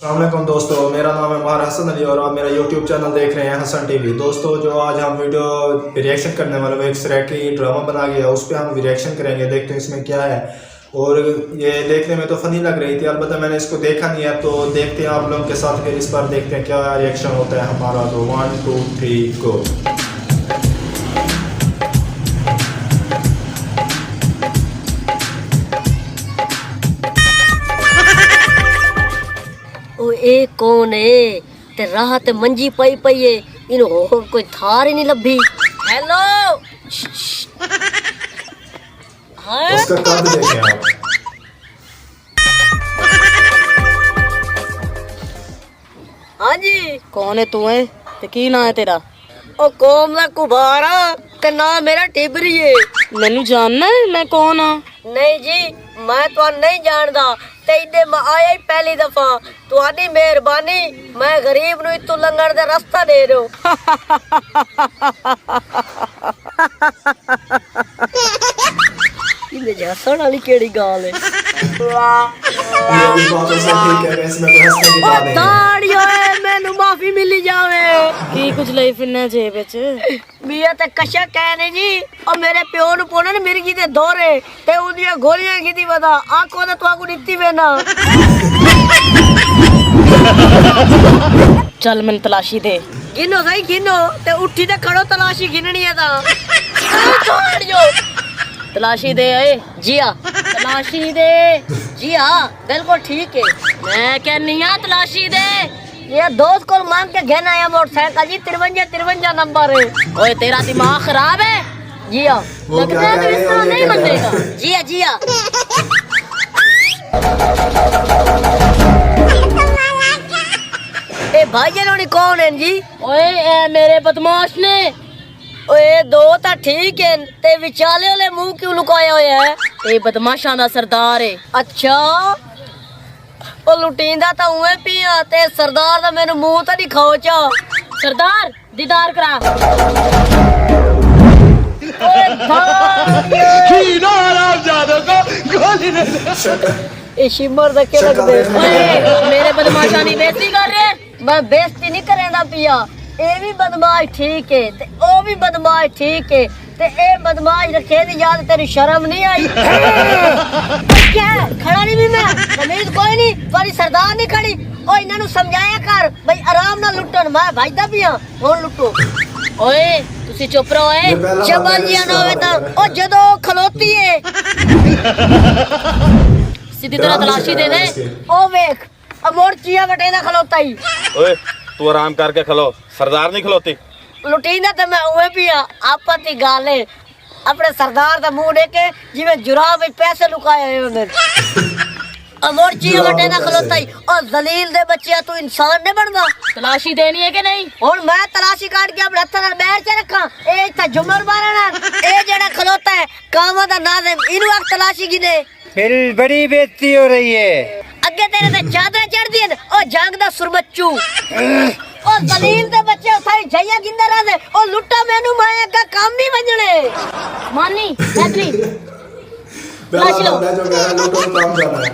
अस्सलाम वालेकुम दोस्तों, मेरा नाम है महार हसन अली और आप मेरा यूट्यूब चैनल देख रहे हैं हसन टीवी। दोस्तों जो आज हम वीडियो रिएक्शन करने वाले वो एक सेरेक्टरी ड्रामा बना गया, उस पर हम रिएक्शन करेंगे। देखते हैं इसमें क्या है। और ये देखने में तो फ़नी लग रही थी, अलबत्ता मैंने इसको देखा नहीं है, तो देखते हैं आप लोगों के साथ, फिर इस पर देखते हैं क्या रिएक्शन होता है हमारा। तो 1 2 3 गो। ए कौन है ते राह ते मंजी पई पई है, इन होर कोई थार ही नहीं लभी। हेलो हाँ उसका कद देखें आप। हाँ जी, कौन है तू है ते की ना है तेरा? ओ कौम दा कुबारा ते ना मेरा टिबरी है। मैनू जानना है मैं कौन हाँ? नहीं जी, मैं तो नहीं जानदा ते इन्ने मैं आया ही पहली दफा। तुहाडी मेहरबानी, मैं गरीब नु इत्तों लंघण दा रास्ता दे रहे हो। इन्ने हसण वाली केड़ी गाल है? ये भी बात ऐसे ठीक है, इसमें तो हंसने की बात नहीं है। ताड़ियो मैनू माफी मिली जावे। की कुछ लई फिरना जेब विच? मिया ते कशा कहने जी, और मेरे प्यो नु पोने ने मिर्गी दे दौरे ते उदियां गोलियां कीती वदा आंखों ते तुआकू दित्ती वे ना। चल मैनू तलाशी दे। गिनो सही गिनो ते उठी ते खड़ो, तलाशी गिननी है ता। ताड़ियो तलाशी दे ए जिया, तलाशी दे। जिया बिल्कुल ठीक है। मैं कहनी हां तलाशी दे। ये दोस्त को मांग के घेना आया मोटरसाइकिल जी, 53 नंबर है। ओए तेरा दिमाग खराब है? जिया वो लगता क्या है कह तू रहे इस हो, तरह ये नहीं क्या कह रहे हो? बनेगा। जिया जिया ए भाई जनोनी कौन है जी? ओए ए मेरे बदमाश ने। ओए दो ता ठीक है ते विचाले वाले मुंह क्यों लुकाया होया है? ए बदमाशां दा सरदार है। अच्छा ओ लुटींदा ता उए पिया ते सरदार दा मेनू मुंह ता नहीं खोचा। सरदार दीदार करा। ए शिमर दा के लग दे। ओए मेरे बदमाशां दी बेइज्जती कर रहे हैं। मैं बेइज्जती नहीं करेंदा पिया। ए भी बदमाश ठीक है ते ओ भी बदमाश ठीक है ते ए बदमाश रखे दी याद तेरी शर्म नहीं आई? क्या खड़ा नहीं भी मैं तमीज कोई नहीं, तुम्हारी सरदार नहीं खड़ी। ओ इन्हां नु समझाया कर भाई आराम नाल लुटन, मैं भाईदा पिया हुन लुटो। ओए तुसी चुप रहो ए। ये पहला जबल बंदा जिया ना होवे ता है। ओ जदों खलोती है सीधी तरह तलाशी दे दे। ओ वेख अमोर चिया बटे ना खलोता ही। ओए तू आराम करके खलो, सरदार नहीं खलोती। लुटीना तो मैं उए पिया, आपत्ति गाले अपने सरदार दा मुंह देखे जिवें जुराब विच पैसे लुकाए हुए उन्हें। अमोर चिया बटे ना खलोता ही। और जलील दे बच्चे तू इंसान नहीं बनदा। तलाशी देनी है कि नहीं? हुन मैं तलाशी काट के अपने हत्थां नाल बैठ के रखा। ए इत्थे जुमर मारना ए जेड़ा खलोता है कामा दा नाज़िम, इनु वक्त तलाशी गिने। फिर बड़ी बेइज्जती हो रही है। अगे तेरे ते चादर चढ़दी है ओ जंग दा सुरमच्चू। ओ जलील दे बच्चे उठाई जइया गिंदा रहंदे ओ लुट्टा मैनू माया का काम भी वजणे। मानी बैटरी पहला बंदा जो कह रहा है लूटो तो काम जाना है।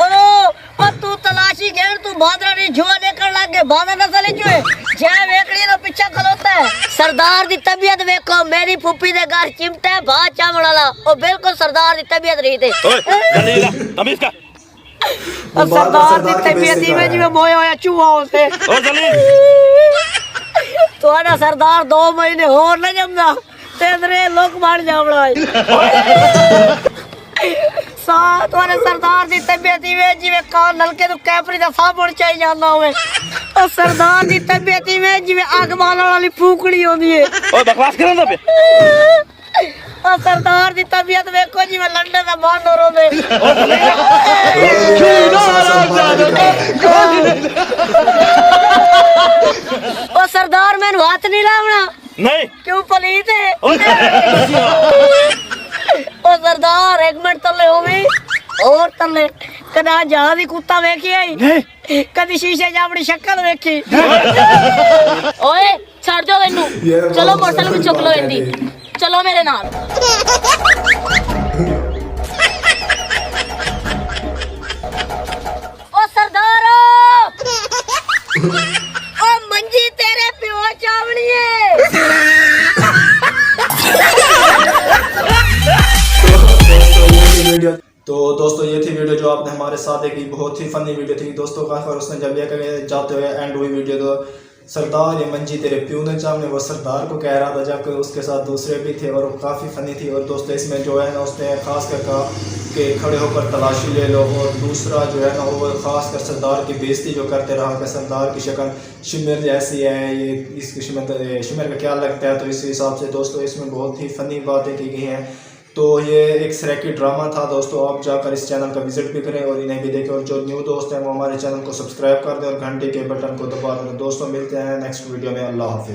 ओ तू तलाशी घेर, तू बादरा ने जुआ देखण लग गए। बादरा नस्ल जुए जे वेखड़ी नो पीछे खलोता है। सरदार दी तबीयत देखो, मेरी फुप्पी दे घर चिमटा है भात चावल वाला, ओ बिल्कुल सरदार दी तबीयत रही थे। ओए जलीला तमीज का। और सरदार दी तबीयत में जिवें मोया होया चूहा उसे। ओ जलील तुहाडा सरदार 2 महीने होर न जमदा तेरे लोग मार जावड़ा। सा तुम्हारे सरदार दी तबीयत में जिवें कान नलके तो कैपरी दा साबुन चाहिए जांदा होवे। और सरदार दी तबीयत में जिवें आग बालण वाली फूकड़ी होंदी है। ओए बकवास करन दे। और सरदार दी तबीयत देखो जिवें लंडन दा बांदर होवे। ओ सरदार मैनू हाथ नहीं लावना। नहीं क्यों पलीत है? ओए ओ सरदार एक मिनट तले होवे और तले कदा जहां दी कुत्ता वेखी आई? कदी शीशे च अपनी शक्ल वेखी? ओए छड़ दो इनू। चलो मोटरसाइकिल चुक लो इंदी। चलो मेरे नाल। ओ मंजी तेरे प्यो चावड़िए। तो दोस्तों ये थी वीडियो जो आपने हमारे साथ देखी, बहुत ही फनी वीडियो थी दोस्तों। काफी बार उसने जब ये जाते हुए एंड हुई वीडियो तो सरदार ये मंजी तेरे प्यू ने चावने वो सरदार को कह रहा था, जबकि उसके साथ दूसरे भी थे और वो काफ़ी फनी थी। और दोस्तों इसमें जो है ना उसने खास कर कहा कि खड़े होकर तलाशी ले लो, और दूसरा जो है ना वो खास कर सरदार की बेइज्जती जो करते रहा कि सरदार की शक्ल शिमर जैसी है, ये इसकी शिमर का क्या लगता है। तो इस हिसाब से दोस्तों इसमें बहुत ही फनी बातें की गई हैं। तो ये एक सरेकी ड्रामा था दोस्तों। आप जाकर इस चैनल का विजिट भी करें और इन्हें भी देखें, और जो न्यू दोस्त हैं वो हमारे चैनल को सब्सक्राइब कर दें और घंटे के बटन को दबा दें। दोस्तों मिलते हैं नेक्स्ट वीडियो में। अल्लाह हाफिज़।